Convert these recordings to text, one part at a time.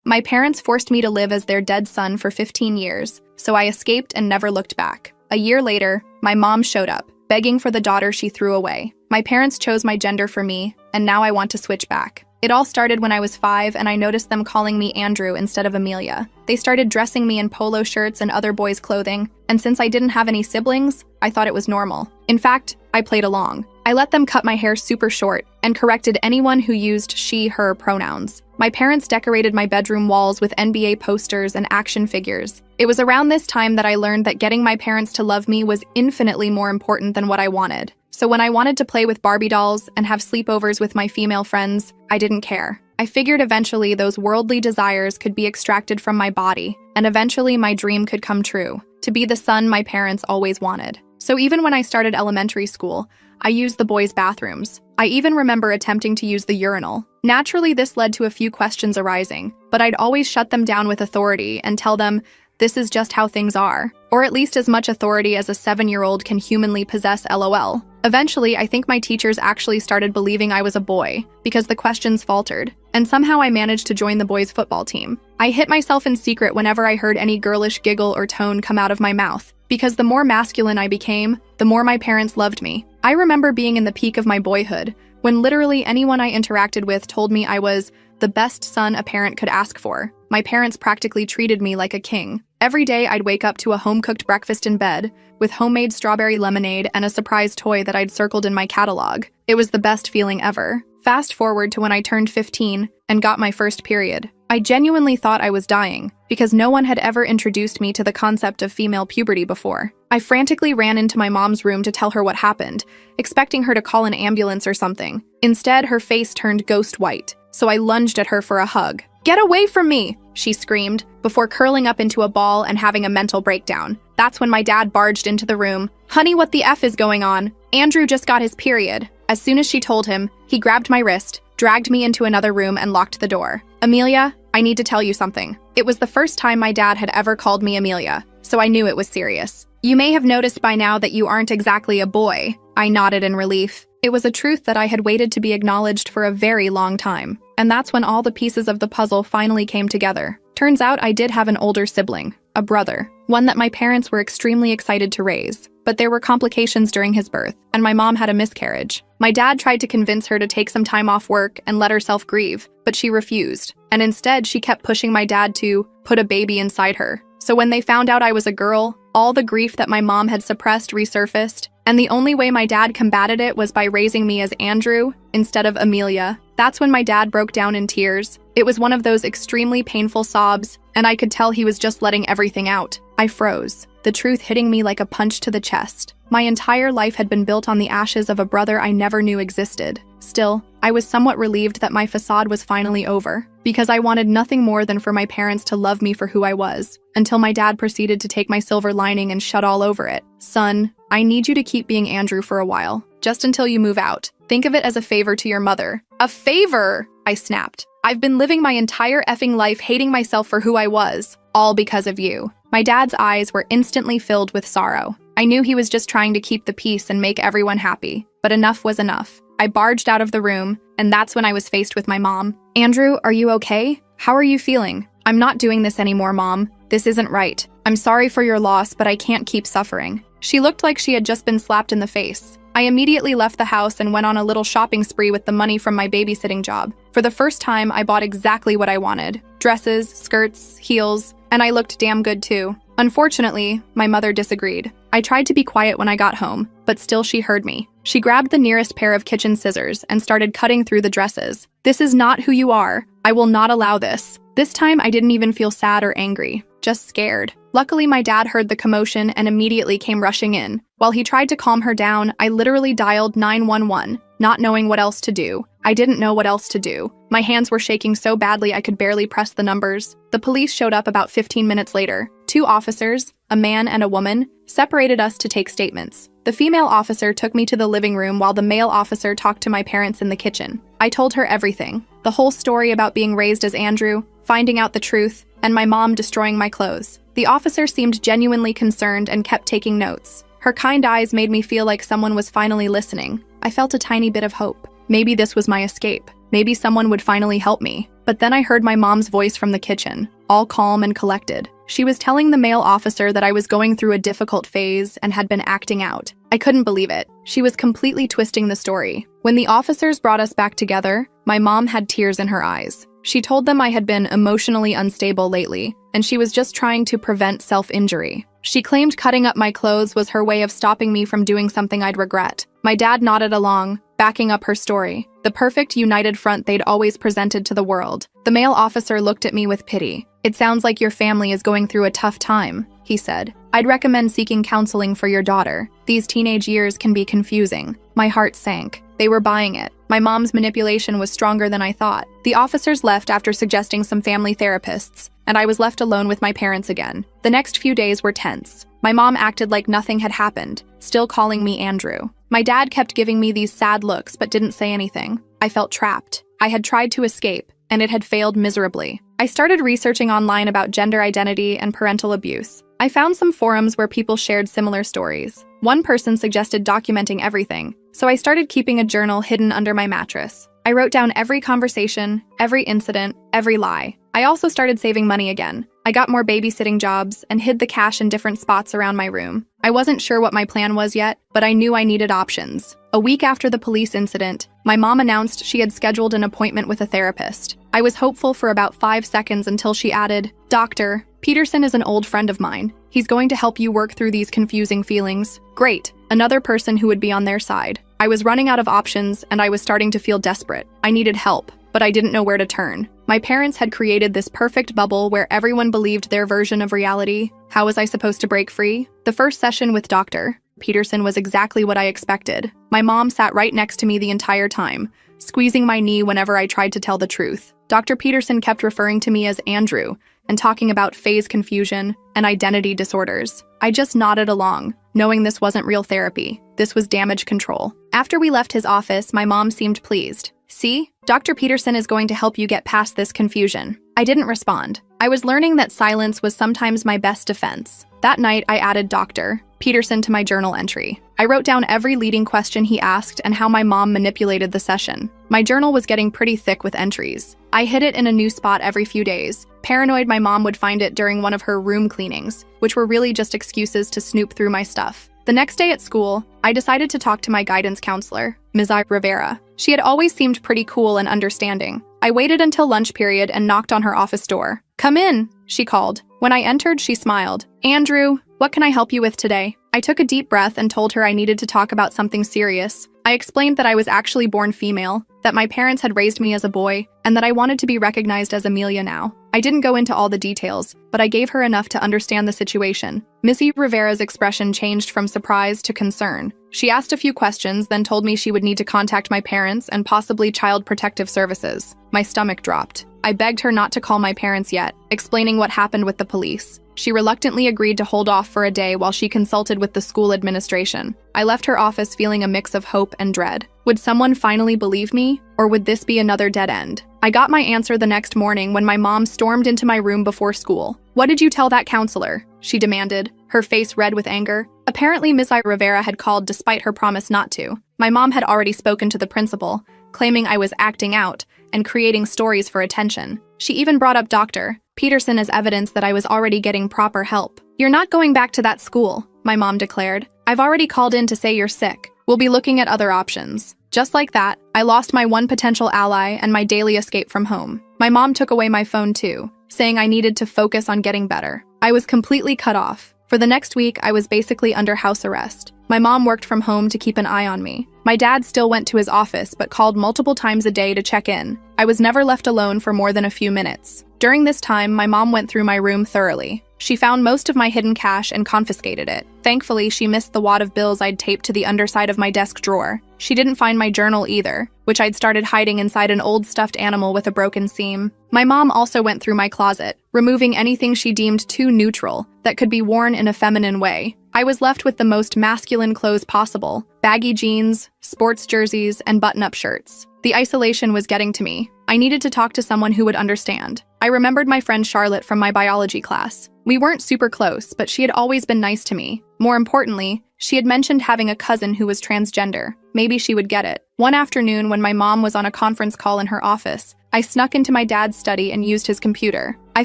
My parents forced me to live as their dead son for 15 years, so I escaped and never looked back. A year later, my mom showed up, begging for the daughter she threw away. My parents chose my gender for me, and now I want to switch back. It all started when I was 5 and I noticed them calling me Andrew instead of Amelia. They started dressing me in polo shirts and other boys' clothing, and since I didn't have any siblings, I thought it was normal. In fact, I played along. I let them cut my hair super short and corrected anyone who used she, her pronouns. My parents decorated my bedroom walls with NBA posters and action figures. It was around this time that I learned that getting my parents to love me was infinitely more important than what I wanted. So when I wanted to play with Barbie dolls and have sleepovers with my female friends, I didn't care. I figured eventually those worldly desires could be extracted from my body, and eventually my dream could come true, to be the son my parents always wanted. So even when I started elementary school, I used the boys' bathrooms. I even remember attempting to use the urinal. Naturally, this led to a few questions arising, but I'd always shut them down with authority and tell them, this is just how things are, or at least as much authority as a 7-year-old can humanly possess, LOL. Eventually, I think my teachers actually started believing I was a boy because the questions faltered, and somehow I managed to join the boys' football team. I hit myself in secret whenever I heard any girlish giggle or tone come out of my mouth, because the more masculine I became, the more my parents loved me. I remember being in the peak of my boyhood, when literally anyone I interacted with told me I was the best son a parent could ask for. My parents practically treated me like a king. Every day I'd wake up to a home-cooked breakfast in bed, with homemade strawberry lemonade and a surprise toy that I'd circled in my catalog. It was the best feeling ever. Fast forward to when I turned 15 and got my first period. I genuinely thought I was dying, because no one had ever introduced me to the concept of female puberty before. I frantically ran into my mom's room to tell her what happened, expecting her to call an ambulance or something. Instead, her face turned ghost white, so I lunged at her for a hug. "Get away from me!" she screamed, before curling up into a ball and having a mental breakdown. That's when my dad barged into the room. "Honey, what the F is going on? Andrew just got his period." As soon as she told him, he grabbed my wrist, dragged me into another room, and locked the door. "Amelia, I need to tell you something." It was the first time my dad had ever called me Amelia, so I knew it was serious. "You may have noticed by now that you aren't exactly a boy." I nodded in relief. It was a truth that I had waited to be acknowledged for a very long time. And that's when all the pieces of the puzzle finally came together. Turns out I did have an older sibling, a brother, one that my parents were extremely excited to raise. But there were complications during his birth, and my mom had a miscarriage. My dad tried to convince her to take some time off work and let herself grieve, but she refused. And instead, she kept pushing my dad to put a baby inside her. So when they found out I was a girl, all the grief that my mom had suppressed resurfaced, and the only way my dad combated it was by raising me as Andrew instead of Amelia. That's when my dad broke down in tears. It was one of those extremely painful sobs, and I could tell he was just letting everything out. I froze, the truth hitting me like a punch to the chest. My entire life had been built on the ashes of a brother I never knew existed. Still, I was somewhat relieved that my facade was finally over, because I wanted nothing more than for my parents to love me for who I was, until my dad proceeded to take my silver lining and shut all over it. "Son, I need you to keep being Andrew for a while, just until you move out. Think of it as a favor to your mother." "A favor?" I snapped. "I've been living my entire effing life hating myself for who I was, all because of you." My dad's eyes were instantly filled with sorrow. I knew he was just trying to keep the peace and make everyone happy, but enough was enough. I barged out of the room, and that's when I was faced with my mom. "Andrew, are you okay? How are you feeling?" "I'm not doing this anymore, Mom. This isn't right. I'm sorry for your loss, but I can't keep suffering." She looked like she had just been slapped in the face. I immediately left the house and went on a little shopping spree with the money from my babysitting job. For the first time, I bought exactly what I wanted. Dresses, skirts, heels, and I looked damn good too. Unfortunately, my mother disagreed. I tried to be quiet when I got home, but still she heard me. She grabbed the nearest pair of kitchen scissors and started cutting through the dresses. "This is not who you are. I will not allow this." This time, I didn't even feel sad or angry, just scared. Luckily, my dad heard the commotion and immediately came rushing in. While he tried to calm her down, I literally dialed 911, not knowing what else to do. I didn't know what else to do. My hands were shaking so badly I could barely press the numbers. The police showed up about 15 minutes later. 2 officers, a man and a woman, separated us to take statements. The female officer took me to the living room while the male officer talked to my parents in the kitchen. I told her everything. The whole story about being raised as Andrew, finding out the truth, and my mom destroying my clothes. The officer seemed genuinely concerned and kept taking notes. Her kind eyes made me feel like someone was finally listening. I felt a tiny bit of hope. Maybe this was my escape. maybe someone would finally help me. But then I heard my mom's voice from the kitchen, all calm and collected. She was telling the male officer that I was going through a difficult phase and had been acting out. I couldn't believe it. She was completely twisting the story. When the officers brought us back together, my mom had tears in her eyes. She told them I had been emotionally unstable lately, and she was just trying to prevent self-injury. She claimed cutting up my clothes was her way of stopping me from doing something I'd regret. My dad nodded along, backing up her story, the perfect united front they'd always presented to the world. The male officer looked at me with pity. "It sounds like your family is going through a tough time," he said. "I'd recommend seeking counseling for your daughter. These teenage years can be confusing." My heart sank. They were buying it. My mom's manipulation was stronger than I thought. The officers left after suggesting some family therapists, and I was left alone with my parents again. The next few days were tense. My mom acted like nothing had happened, still calling me Andrew. My dad kept giving me these sad looks but didn't say anything. I felt trapped. I had tried to escape, and it had failed miserably. I started researching online about gender identity and parental abuse. I found some forums where people shared similar stories. One person suggested documenting everything, so I started keeping a journal hidden under my mattress. I wrote down every conversation, every incident, every lie. I also started saving money again. I got more babysitting jobs and hid the cash in different spots around my room. I wasn't sure what my plan was yet, but I knew I needed options. A week after the police incident, my mom announced she had scheduled an appointment with a therapist. I was hopeful for about 5 seconds until she added, "Doctor, Peterson is an old friend of mine. He's going to help you work through these confusing feelings." Great, another person who would be on their side. I was running out of options and I was starting to feel desperate. I needed help, but I didn't know where to turn. My parents had created this perfect bubble where everyone believed their version of reality. How was I supposed to break free? The first session with Dr. Peterson was exactly what I expected. My mom sat right next to me the entire time, squeezing my knee whenever I tried to tell the truth. Dr. Peterson kept referring to me as Andrew and talking about phase confusion and identity disorders. I just nodded along, knowing this wasn't real therapy. This was damage control. After we left his office, my mom seemed pleased. "See, Dr. Peterson is going to help you get past this confusion." I didn't respond. I was learning that silence was sometimes my best defense. That night, I added Dr. Peterson to my journal entry. I wrote down every leading question he asked and how my mom manipulated the session. My journal was getting pretty thick with entries. I hid it in a new spot every few days, paranoid my mom would find it during one of her room cleanings, which were really just excuses to snoop through my stuff. The next day at school, I decided to talk to my guidance counselor, Ms. Rivera. She had always seemed pretty cool and understanding. I waited until lunch period and knocked on her office door. "Come in," she called. When I entered, she smiled. "Andrew, what can I help you with today?" I took a deep breath and told her I needed to talk about something serious. I explained that I was actually born female, that my parents had raised me as a boy, and that I wanted to be recognized as Amelia now. I didn't go into all the details, but I gave her enough to understand the situation. Missy Rivera's expression changed from surprise to concern. She asked a few questions, then told me she would need to contact my parents and possibly Child Protective Services. My stomach dropped. I begged her not to call my parents yet, explaining what happened with the police. She reluctantly agreed to hold off for a day while she consulted with the school administration. I left her office feeling a mix of hope and dread. Would someone finally believe me, or would this be another dead end? I got my answer the next morning when my mom stormed into my room before school. "What did you tell that counselor?" she demanded, her face red with anger. Apparently, Ms. Rivera had called despite her promise not to. My mom had already spoken to the principal, claiming I was acting out and creating stories for attention. She even brought up Dr. Peterson as evidence that I was already getting proper help. "You're not going back to that school," my mom declared. "I've already called in to say you're sick. We'll be looking at other options." Just like that, I lost my one potential ally and my daily escape from home. My mom took away my phone too, saying I needed to focus on getting better. I was completely cut off. For the next week, I was basically under house arrest. My mom worked from home to keep an eye on me. My dad still went to his office but called multiple times a day to check in. I was never left alone for more than a few minutes. During this time, my mom went through my room thoroughly. She found most of my hidden cash and confiscated it. Thankfully, she missed the wad of bills I'd taped to the underside of my desk drawer. She didn't find my journal either, which I'd started hiding inside an old stuffed animal with a broken seam. My mom also went through my closet, removing anything she deemed too neutral that could be worn in a feminine way. I was left with the most masculine clothes possible: baggy jeans, sports jerseys, and button-up shirts. The isolation was getting to me. I needed to talk to someone who would understand. I remembered my friend Charlotte from my biology class. We weren't super close, but she had always been nice to me. More importantly, she had mentioned having a cousin who was transgender. maybe she would get it. One afternoon, when my mom was on a conference call in her office, I snuck into my dad's study and used his computer. I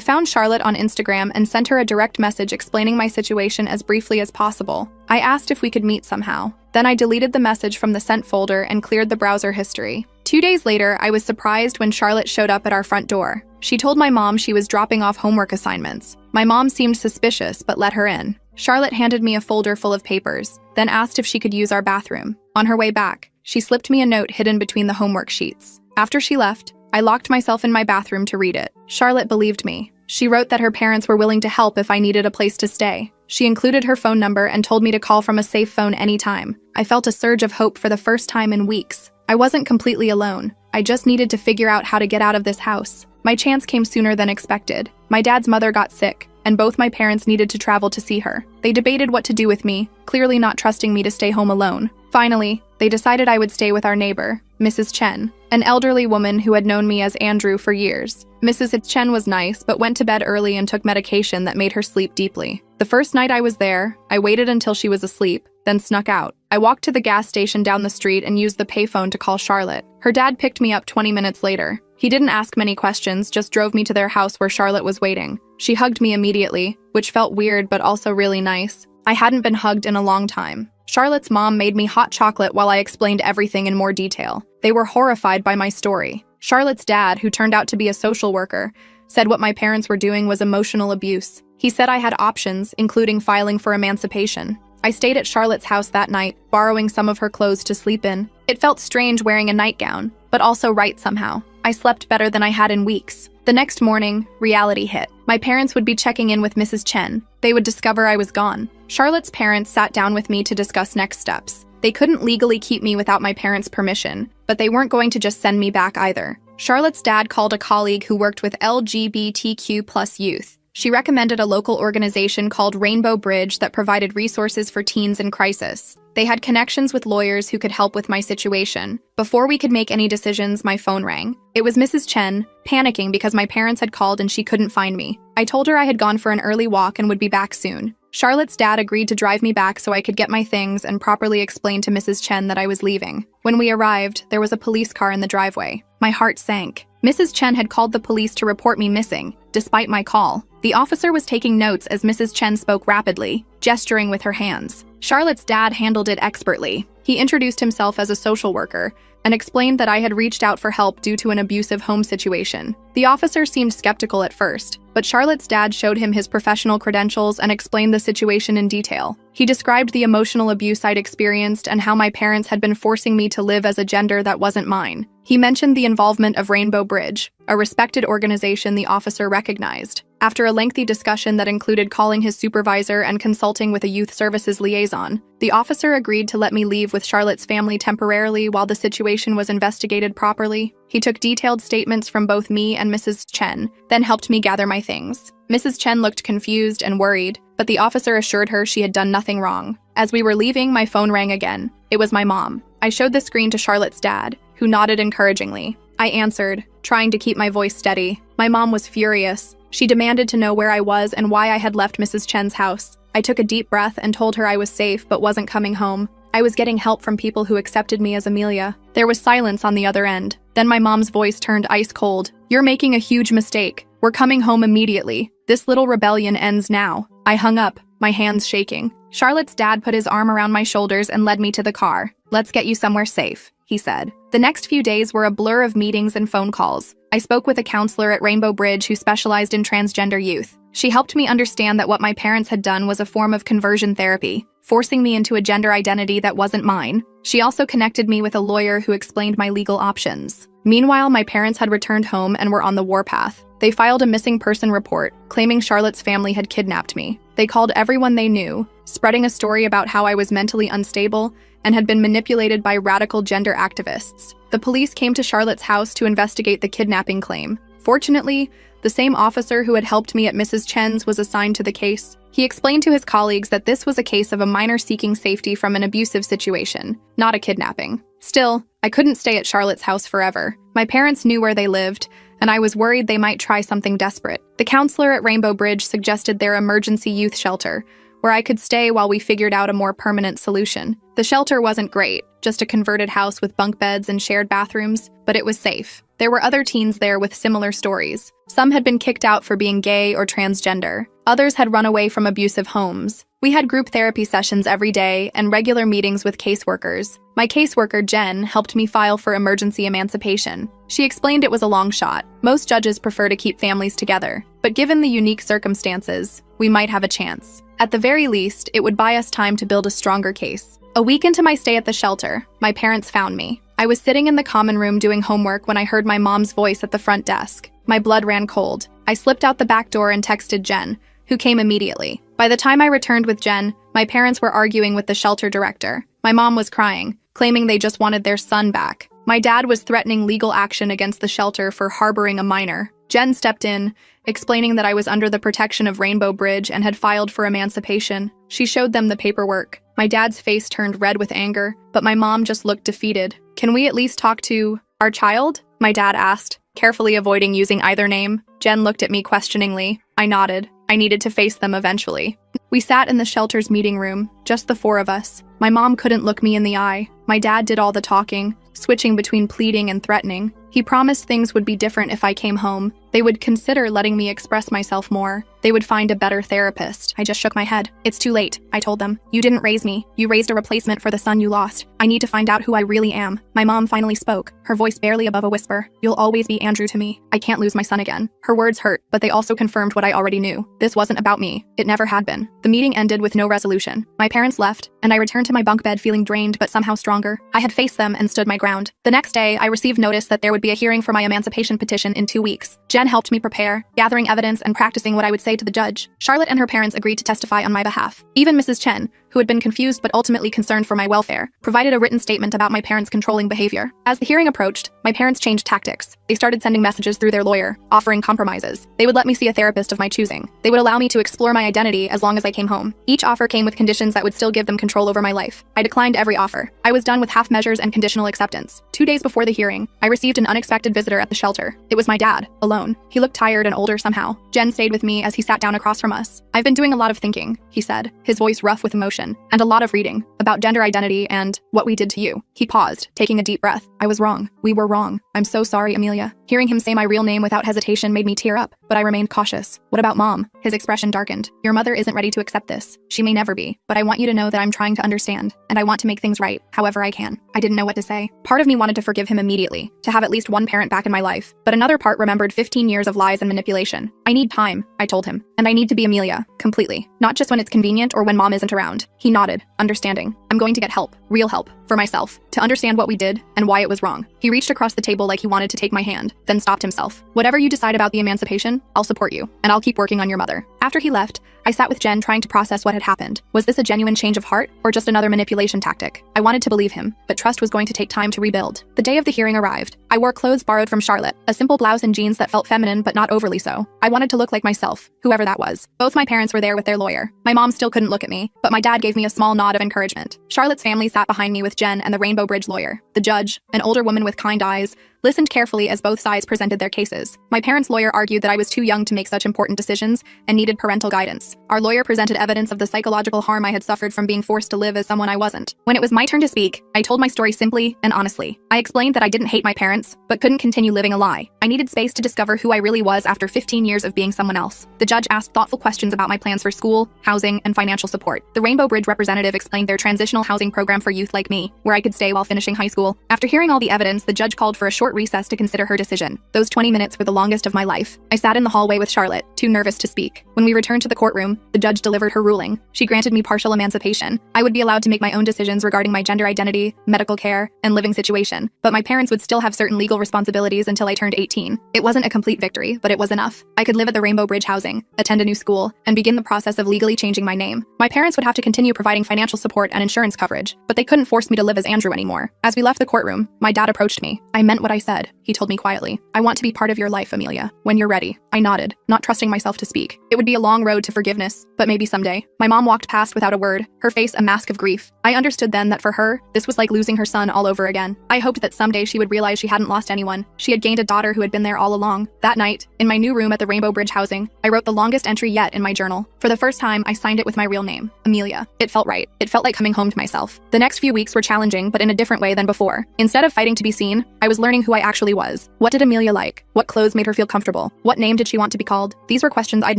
found Charlotte on Instagram and sent her a direct message explaining my situation as briefly as possible. I asked if we could meet somehow. Then I deleted the message from the sent folder and cleared the browser history. 2 days later, I was surprised when Charlotte showed up at our front door. She told my mom she was dropping off homework assignments. My mom seemed suspicious, but let her in. Charlotte handed me a folder full of papers, then asked if she could use our bathroom. On her way back, she slipped me a note hidden between the homework sheets. After she left, I locked myself in my bathroom to read it. Charlotte believed me. She wrote that her parents were willing to help if I needed a place to stay. She included her phone number and told me to call from a safe phone anytime. I felt a surge of hope for the first time in weeks. I wasn't completely alone. I just needed to figure out how to get out of this house. My chance came sooner than expected. My dad's mother got sick, and both my parents needed to travel to see her. They debated what to do with me, clearly not trusting me to stay home alone. Finally, they decided I would stay with our neighbor, Mrs. Chen, an elderly woman who had known me as Andrew for years. Mrs. Chen was nice, but went to bed early and took medication that made her sleep deeply. The first night I was there, I waited until she was asleep, then snuck out. I walked to the gas station down the street and used the payphone to call Charlotte. Her dad picked me up 20 minutes later. He didn't ask many questions, just drove me to their house where Charlotte was waiting. She hugged me immediately, which felt weird but also really nice. I hadn't been hugged in a long time. Charlotte's mom made me hot chocolate while I explained everything in more detail. They were horrified by my story. Charlotte's dad, who turned out to be a social worker, said what my parents were doing was emotional abuse. He said I had options, including filing for emancipation. I stayed at Charlotte's house that night, borrowing some of her clothes to sleep in. It felt strange wearing a nightgown, but also right somehow. I slept better than I had in weeks. The next morning, reality hit. My parents would be checking in with Mrs. Chen. They would discover I was gone. Charlotte's parents sat down with me to discuss next steps. They couldn't legally keep me without my parents' permission, but they weren't going to just send me back either. Charlotte's dad called a colleague who worked with LGBTQ+ youth. She recommended a local organization called Rainbow Bridge that provided resources for teens in crisis. They had connections with lawyers who could help with my situation. Before we could make any decisions, my phone rang. It was Mrs. Chen, panicking because my parents had called and she couldn't find me. I told her I had gone for an early walk and would be back soon. Charlotte's dad agreed to drive me back so I could get my things and properly explain to Mrs. Chen that I was leaving. When we arrived, there was a police car in the driveway. My heart sank. Mrs. Chen had called the police to report me missing, despite my call. The officer was taking notes as Mrs. Chen spoke rapidly, gesturing with her hands. Charlotte's dad handled it expertly. He introduced himself as a social worker and explained that I had reached out for help due to an abusive home situation. The officer seemed skeptical at first, but Charlotte's dad showed him his professional credentials and explained the situation in detail. He described the emotional abuse I'd experienced and how my parents had been forcing me to live as a gender that wasn't mine. He mentioned the involvement of Rainbow Bridge, a respected organization the officer recognized. After a lengthy discussion that included calling his supervisor and consulting with a youth services liaison, the officer agreed to let me leave with Charlotte's family temporarily while the situation was investigated properly. He took detailed statements from both me and Mrs. Chen, then helped me gather my things. Mrs. Chen looked confused and worried, but the officer assured her she had done nothing wrong. As we were leaving, my phone rang again. It was my mom. I showed the screen to Charlotte's dad, who nodded encouragingly. I answered, trying to keep my voice steady. My mom was furious. She demanded to know where I was and why I had left Mrs. Chen's house. I took a deep breath and told her I was safe but wasn't coming home. I was getting help from people who accepted me as Amelia. There was silence on the other end. Then my mom's voice turned ice cold. "You're making a huge mistake. We're coming home immediately. This little rebellion ends now." I hung up, my hands shaking. Charlotte's dad put his arm around my shoulders and led me to the car. "Let's get you somewhere safe," he said. The next few days were a blur of meetings and phone calls. I spoke with a counselor at Rainbow Bridge who specialized in transgender youth. She helped me understand that what my parents had done was a form of conversion therapy, forcing me into a gender identity that wasn't mine. She also connected me with a lawyer who explained my legal options. Meanwhile, my parents had returned home and were on the warpath. They filed a missing person report, claiming Charlotte's family had kidnapped me. They called everyone they knew, spreading a story about how I was mentally unstable and had been manipulated by radical gender activists. The police came to Charlotte's house to investigate the kidnapping claim. Fortunately, the same officer who had helped me at Mrs. Chen's was assigned to the case. He explained to his colleagues that this was a case of a minor seeking safety from an abusive situation, not a kidnapping. Still, I couldn't stay at Charlotte's house forever. My parents knew where they lived, and I was worried they might try something desperate. The counselor at Rainbow Bridge suggested their emergency youth shelter, where I could stay while we figured out a more permanent solution. The shelter wasn't great, just a converted house with bunk beds and shared bathrooms, but it was safe. There were other teens there with similar stories. Some had been kicked out for being gay or transgender. Others had run away from abusive homes. We had group therapy sessions every day and regular meetings with caseworkers. My caseworker, Jen, helped me file for emergency emancipation. She explained it was a long shot. Most judges prefer to keep families together, but given the unique circumstances, we might have a chance. At the very least, it would buy us time to build a stronger case. A week into my stay at the shelter, my parents found me. I was sitting in the common room doing homework when I heard my mom's voice at the front desk. My blood ran cold. I slipped out the back door and texted Jen, who came immediately. By the time I returned with Jen, my parents were arguing with the shelter director. My mom was crying, claiming they just wanted their son back. My dad was threatening legal action against the shelter for harboring a minor. Jen stepped in, explaining that I was under the protection of Rainbow Bridge and had filed for emancipation. She showed them the paperwork. My dad's face turned red with anger, but my mom just looked defeated. "Can we at least talk to our child?" my dad asked, carefully avoiding using either name. Jen looked at me questioningly. I nodded. I needed to face them eventually. We sat in the shelter's meeting room, just the four of us. My mom couldn't look me in the eye. My dad did all the talking, switching between pleading and threatening. He promised things would be different if I came home. They would consider letting me express myself more. They would find a better therapist. I just shook my head. "It's too late," I told them. "You didn't raise me. You raised a replacement for the son you lost. I need to find out who I really am." My mom finally spoke, her voice barely above a whisper. "You'll always be Andrew to me. I can't lose my son again." Her words hurt, but they also confirmed what I already knew. This wasn't about me. It never had been. The meeting ended with no resolution. My parents left, and I returned to my bunk bed feeling drained but somehow stronger. I had faced them and stood my ground. The next day, I received notice that there would be a hearing for my emancipation petition in 2 weeks. Jen helped me prepare, gathering evidence and practicing what I would say to the judge. Charlotte and her parents agreed to testify on my behalf. Even Mrs. Chen, who had been confused but ultimately concerned for my welfare, provided a written statement about my parents' controlling behavior. As the hearing approached, my parents changed tactics. They started sending messages through their lawyer, offering compromises. They would let me see a therapist of my choosing. They would allow me to explore my identity as long as I came home. Each offer came with conditions that would still give them control over my life. I declined every offer. I was done with half measures and conditional acceptance. 2 days before the hearing, I received an unexpected visitor at the shelter. It was my dad, alone. He looked tired and older somehow. Jen stayed with me as he sat down across from us. "I've been doing a lot of thinking," he said, his voice rough with emotion, "and a lot of reading about gender identity and what we did to you." He paused, taking a deep breath. "I was wrong. We were wrong. I'm so sorry, Amelia." Hearing him say my real name without hesitation made me tear up, but I remained cautious. "What about Mom?" His expression darkened. "Your mother isn't ready to accept this. She may never be, but I want you to know that I'm trying to understand, and I want to make things right, however I can." I didn't know what to say. Part of me wanted to forgive him immediately, to have at least one parent back in my life, but another part remembered 15 years of lies and manipulation. "I need time," I told him, "and I need to be Amelia, completely. Not just when it's convenient or when Mom isn't around." He nodded, understanding. "I'm going to get help, real help, for myself, to understand what we did and why it was wrong." He reached across the table like he wanted to take my hand, then stopped himself. "Whatever you decide about the emancipation, I'll support you, and I'll keep working on your mother." After he left, I sat with Jen trying to process what had happened. Was this a genuine change of heart, or just another manipulation tactic? I wanted to believe him, but trust was going to take time to rebuild. The day of the hearing arrived. I wore clothes borrowed from Charlotte, a simple blouse and jeans that felt feminine but not overly so. I wanted to look like myself, whoever that was. Both my parents were there with their lawyer. My mom still couldn't look at me, but my dad gave me a small nod of encouragement. Charlotte's family sat behind me with Jen and the Rainbow Bridge lawyer. The judge, an older woman with kind eyes, listened carefully as both sides presented their cases. My parents' lawyer argued that I was too young to make such important decisions and needed parental guidance. Our lawyer presented evidence of the psychological harm I had suffered from being forced to live as someone I wasn't. When it was my turn to speak, I told my story simply and honestly. I explained that I didn't hate my parents, but couldn't continue living a lie. I needed space to discover who I really was after 15 years of being someone else. The judge asked thoughtful questions about my plans for school, housing, and financial support. The Rainbow Bridge representative explained their transitional housing program for youth like me, where I could stay while finishing high school. After hearing all the evidence, the judge called for a short recess to consider her decision. Those 20 minutes were the longest of my life. I sat in the hallway with Charlotte, too nervous to speak. When we returned to the courtroom, the judge delivered her ruling. She granted me partial emancipation. I would be allowed to make my own decisions regarding my gender identity, medical care, and living situation, but my parents would still have certain legal responsibilities until I turned 18. It wasn't a complete victory, but it was enough. I could live at the Rainbow Bridge housing, attend a new school, and begin the process of legally changing my name. My parents would have to continue providing financial support and insurance coverage, but they couldn't force me to live as Andrew anymore. As we left the courtroom, my dad approached me. "I meant what I said, he told me quietly. I want to be part of your life, Amelia. When you're ready. I nodded, not trusting myself to speak. It would be a long road to forgiveness, but maybe someday. My mom walked past without a word, her face a mask of grief. I understood then that for her, this was like losing her son all over again. I hoped that someday she would realize she hadn't lost anyone. She had gained a daughter who had been there all along. That night, in my new room at the Rainbow Bridge housing, I wrote the longest entry yet in my journal. For the first time, I signed it with my real name, Amelia. It felt right. It felt like coming home to myself. The next few weeks were challenging, but in a different way than before. Instead of fighting to be seen, I was learning who I actually was. What did Amelia like? What clothes made her feel comfortable? What name did she want to be called? These were questions I'd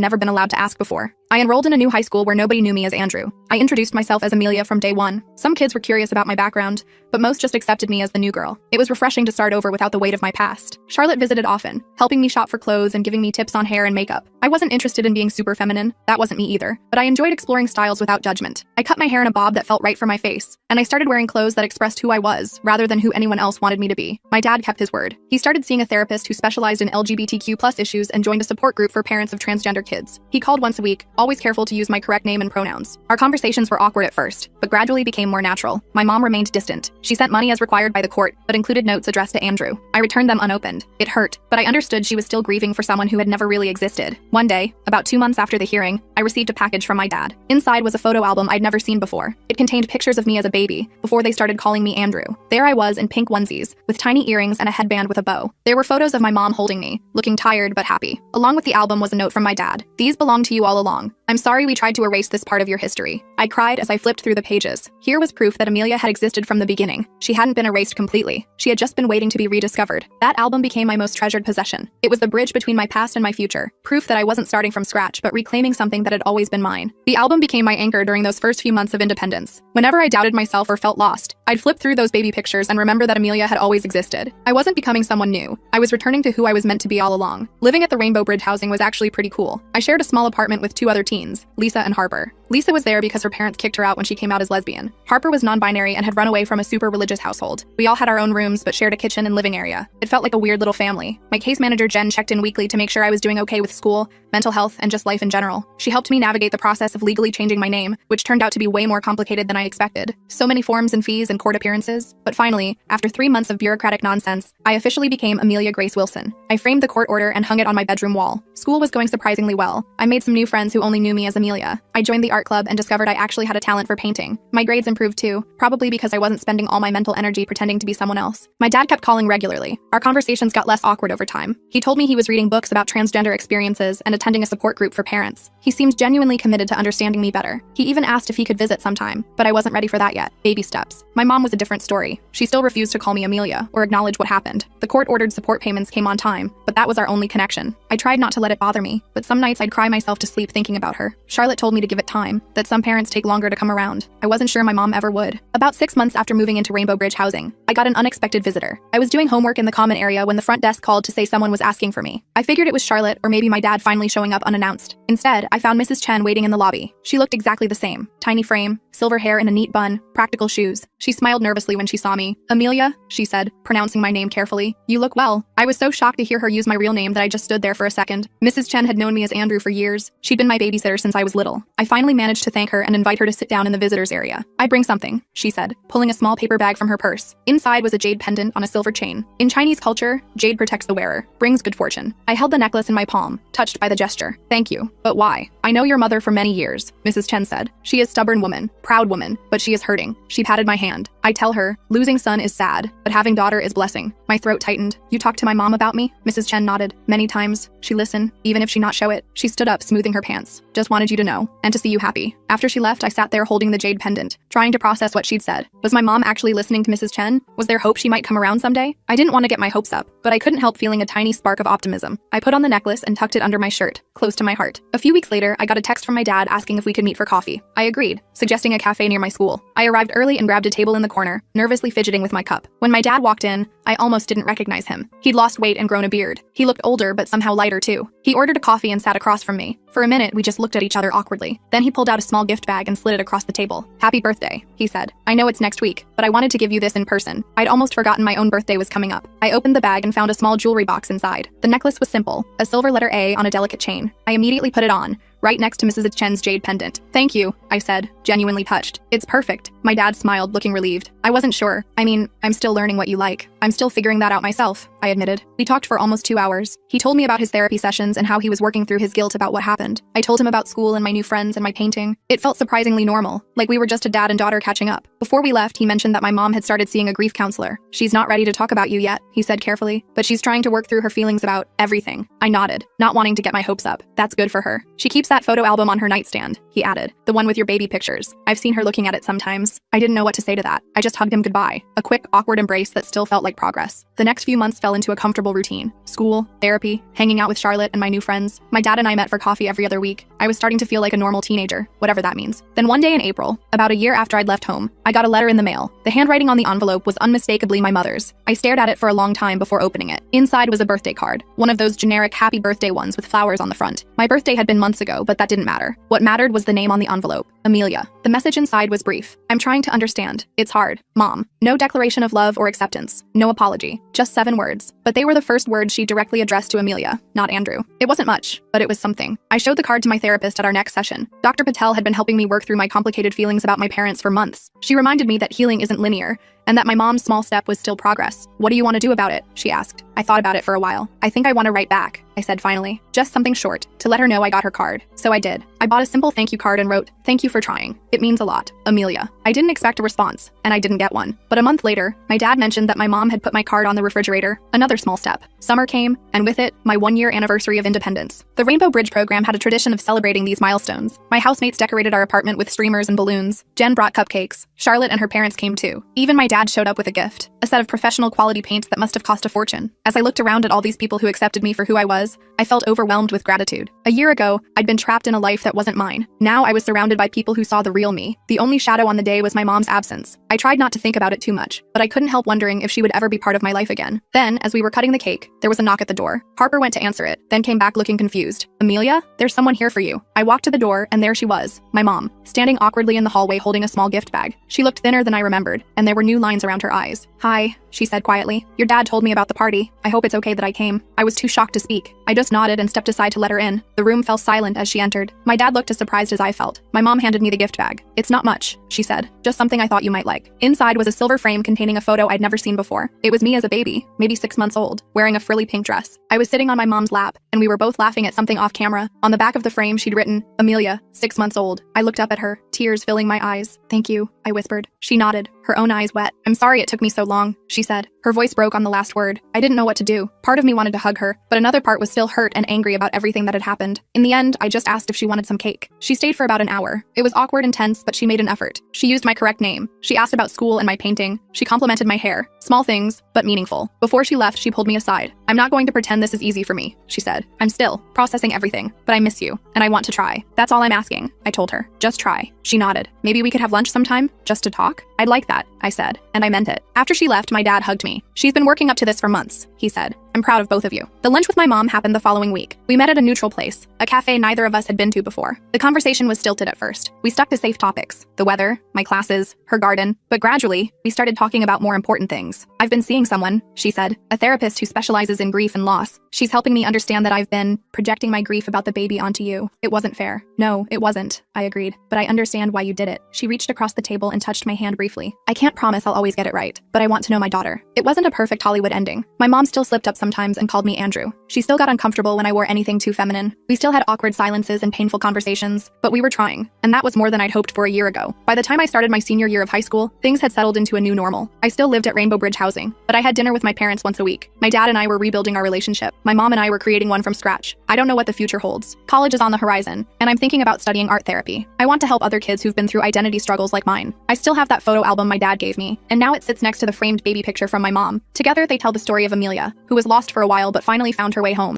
never been allowed to ask before. I enrolled in a new high school where nobody knew me as Andrew. I introduced myself as Amelia from day one. Some kids were curious about my background, but most just accepted me as the new girl. It was refreshing to start over without the weight of my past. Charlotte visited often, helping me shop for clothes and giving me tips on hair and makeup. I wasn't interested in being super feminine. That wasn't me either, but I enjoyed exploring styles without judgment. I cut my hair in a bob that felt right for my face, and I started wearing clothes that expressed who I was, rather than who anyone else wanted me to be. My dad kept his word. He started seeing a therapist who specialized in LGBTQ+ issues and joined a support group for parents of transgender kids. He called once a week, always careful to use my correct name and pronouns. Our conversations were awkward at first, but gradually became more natural. My mom remained distant. She sent money as required by the court, but included notes addressed to Andrew. I returned them unopened. It hurt, but I understood she was still grieving for someone who had never really existed. One day, about 2 months after the hearing, I received a package from my dad. Inside was a photo album I'd never seen before. It contained pictures of me as a baby, before they started calling me Andrew. There I was in pink onesies, with tiny earrings and a headband with a bow. There were photos of my mom holding me, looking tired but happy. Along with the album was a note from my dad. These belong to you all along. I'm sorry we tried to erase this part of your history. I cried as I flipped through the pages. Here was proof that Amelia had existed from the beginning. She hadn't been erased completely. She had just been waiting to be rediscovered. That album became my most treasured possession. It was the bridge between my past and my future, proof that I wasn't starting from scratch, but reclaiming something that had always been mine. The album became my anchor during those first few months of independence. Whenever I doubted myself or felt lost, I'd flip through those baby pictures and remember that Amelia had always existed. I wasn't becoming someone new. I was returning to who I was meant to be all along. Living at the Rainbow Bridge housing was actually pretty cool. I shared a small apartment with 2 other teens, Lisa and Harper. Lisa was there because her parents kicked her out when she came out as lesbian. Harper was non-binary and had run away from a super religious household. We all had our own rooms but shared a kitchen and living area. It felt like a weird little family. My case manager Jen checked in weekly to make sure I was doing okay with school, mental health, and just life in general. She helped me navigate the process of legally changing my name, which turned out to be way more complicated than I expected. So many forms and fees and court appearances. But finally, after 3 months of bureaucratic nonsense, I officially became Amelia Grace Wilson. I framed the court order and hung it on my bedroom wall. School was going surprisingly well. I made some new friends who only knew me as Amelia. I joined the art club and discovered I actually had a talent for painting. My grades improved too, probably because I wasn't spending all my mental energy pretending to be someone else. My dad kept calling regularly. Our conversations got less awkward over time. He told me he was reading books about transgender experiences and attending a support group for parents. He seemed genuinely committed to understanding me better. He even asked if he could visit sometime, but I wasn't ready for that yet. Baby steps. My mom was a different story. She still refused to call me Amelia or acknowledge what happened. The court-ordered support payments came on time, but that was our only connection. I tried not to let it bother me, but some nights I'd cry myself to sleep thinking about her. Charlotte told me to give it time, that some parents take longer to come around. I wasn't sure my mom ever would. About 6 months after moving into Rainbow Bridge housing, I got an unexpected visitor. I was doing homework in the common area when the front desk called to say someone was asking for me. I figured it was Charlotte or maybe my dad finally showing up unannounced. Instead, I found Mrs. Chen waiting in the lobby. She looked exactly the same. Tiny frame, silver hair in a neat bun, practical shoes. She smiled nervously when she saw me. "Amelia," she said, pronouncing my name carefully. "You look well." I was so shocked to hear her use my real name that I just stood there for a second. Mrs. Chen had known me as Andrew for years. She'd been my babysitter since I was little. I finally managed to thank her and invite her to sit down in the visitors area. "I bring something," she said, pulling a small paper bag from her purse. Inside was a jade pendant on a silver chain. In Chinese culture, jade protects the wearer, brings good fortune. I held the necklace in my palm, touched by the gesture. "Thank you. But why?" "I know your mother for many years," Mrs. Chen said. "She is a stubborn woman, proud woman, but she is hurting." She patted my hand. I tell her, "Losing son is sad, but having daughter is blessing." My throat tightened. "You talked to my mom about me?" Mrs. Chen nodded. "Many times. She listened, even if she not show it." She stood up, smoothing her pants. "Just wanted you to know, and to see you happy." After she left, I sat there holding the jade pendant, trying to process what she'd said. Was my mom actually listening to Mrs. Chen? Was there hope she might come around someday? I didn't want to get my hopes up, but I couldn't help feeling a tiny spark of optimism. I put on the necklace and tucked it under my shirt, close to my heart. A few weeks later, I got a text from my dad asking if we could meet for coffee. I agreed, suggesting a cafe near my school. I arrived early and grabbed a table in the corner, nervously fidgeting with my cup. When my dad walked in, I almost didn't recognize him. He'd lost weight and grown a beard. He looked older, but somehow lighter too. He ordered a coffee and sat across from me. For a minute, we just looked at each other awkwardly. Then he pulled out a small gift bag and slid it across the table. "Happy birthday," he said. "I know it's next week, but I wanted to give you this in person." I'd almost forgotten my own birthday was coming up. I opened the bag and found a small jewelry box inside. The necklace was simple, a silver letter A on a delicate chain. I immediately put it on, right next to Mrs. Chen's jade pendant. "Thank you," I said, genuinely touched. "It's perfect." My dad smiled, looking relieved. "I wasn't sure. I mean, I'm still learning what you like." I'm still figuring that out myself, I admitted. We talked for almost 2 hours. He told me about his therapy sessions and how he was working through his guilt about what happened. I told him about school and my new friends and my painting. It felt surprisingly normal, like we were just a dad and daughter catching up. Before we left, he mentioned that my mom had started seeing a grief counselor. She's not ready to talk about you yet, he said carefully, but she's trying to work through her feelings about everything. I nodded, not wanting to get my hopes up. That's good for her. She keeps that photo album on her nightstand, he added. The one with your baby pictures. I've seen her looking at it sometimes. I didn't know what to say to that. I just hugged him goodbye. A quick, awkward embrace that still felt like progress. The next few months fell into a comfortable routine. School, therapy, hanging out with Charlotte and my new friends. My dad and I met for coffee every other week. I was starting to feel like a normal teenager, whatever that means. Then one day in April, about a year after I'd left home, I got a letter in the mail. The handwriting on the envelope was unmistakably my mother's. I stared at it for a long time before opening it. Inside was a birthday card, one of those generic happy birthday ones with flowers on the front. My birthday had been months ago, but that didn't matter. What mattered was the name on the envelope, Amelia. The message inside was brief. I'm trying to understand. It's hard. Mom. No declaration of love or acceptance. No apology. Just 7 words. But they were the first words she directly addressed to Amelia, not Andrew. It wasn't much, but it was something. I showed the card to my therapist at our next session. Dr. Patel had been helping me work through my complicated feelings about my parents for months. She reminded me that healing isn't linear, and that my mom's small step was still progress. What do you want to do about it? She asked. I thought about it for a while. I think I want to write back, I said finally. Just something short, to let her know I got her card. So I did. I bought a simple thank you card and wrote, "Thank you for trying. It means a lot. Amelia." I didn't expect a response, and I didn't get one. But a month later, my dad mentioned that my mom had put my card on the refrigerator, another small step. Summer came, and with it, my 1-year anniversary of independence. The Rainbow Bridge program had a tradition of celebrating these milestones. My housemates decorated our apartment with streamers and balloons. Jen brought cupcakes. Charlotte and her parents came too. Even my dad showed up with a gift, a set of professional quality paints that must have cost a fortune. As I looked around at all these people who accepted me for who I was, I felt overwhelmed with gratitude. A year ago, I'd been trapped in a life that wasn't mine. Now I was surrounded by people who saw the real me. The only shadow on the day was my mom's absence. I tried not to think about it too much, but I couldn't help wondering if she would ever be part of my life again. Then, as we were cutting the cake, there was a knock at the door. Harper went to answer it, then came back looking confused. "Amelia, there's someone here for you." I walked to the door, and there she was, my mom, standing awkwardly in the hallway holding a small gift bag. She looked thinner than I remembered, and there were new lines around her eyes. "Hi," she said quietly. "Your dad told me about the party. I hope it's okay that I came." I was too shocked to speak. I just nodded and stepped aside to let her in. The room fell silent as she entered. My dad looked as surprised as I felt. My mom handed me the gift bag. "It's not much," she said. "Just something I thought you might like." Inside was a silver frame containing a photo I'd never seen before. It was me as a baby, maybe 6 months old, wearing a frilly pink dress. I was sitting on my mom's lap, and we were both laughing at something off camera. On the back of the frame, she'd written, "Amelia, 6 months old." I looked up at her, tears filling my eyes. "Thank you," I whispered. She nodded, her own eyes wet. "I'm sorry it took me so long," she said. Her voice broke on the last word. I didn't know what to do. Part of me wanted to hug her, but another part was still hurt and angry about everything that had happened. In the end, I just asked if she wanted some cake. She stayed for about an hour. It was awkward and tense, but she made an effort. She used my correct name. She asked about school and my painting. She complimented my hair. Small things, but meaningful. Before she left, she pulled me aside. "I'm not going to pretend this is easy for me," she said. "I'm still processing everything, but I miss you, and I want to try. That's all I'm asking," I told her. "Just try." She nodded. "Maybe we could have lunch sometime, just to talk?" "I'd like that," I said, and I meant it. After she left, my dad hugged me. "She's been working up to this for months," he said. "I'm proud of both of you." The lunch with my mom happened the following week. We met at a neutral place, a cafe neither of us had been to before. The conversation was stilted at first. We stuck to safe topics, the weather, my classes, her garden, but gradually, we started talking about more important things. "I've been seeing someone," she said, "a therapist who specializes in grief and loss. She's helping me understand that I've been projecting my grief about the baby onto you. It wasn't fair." "No, it wasn't," I agreed, "but I understand why you did it." She reached across the table and touched my hand briefly. "I can't promise I'll always get it right, but I want to know my daughter." It wasn't a perfect Hollywood ending. My mom still slipped up sometimes and called me Andrew. She still got uncomfortable when I wore anything too feminine. We still had awkward silences and painful conversations, but we were trying, and that was more than I'd hoped for a year ago. By the time I started my senior year of high school, things had settled into a new normal. I still lived at Rainbow Bridge housing, but I had dinner with my parents once a week. My dad and I were rebuilding our relationship. My mom and I were creating one from scratch. I don't know what the future holds. College is on the horizon, and I'm thinking about studying art therapy. I want to help other kids who've been through identity struggles like mine. I still have that photo album my dad gave me, and now it sits next to the framed baby picture from my mom. Together, they tell the story of Amelia, who was lost for a while but finally found her way home.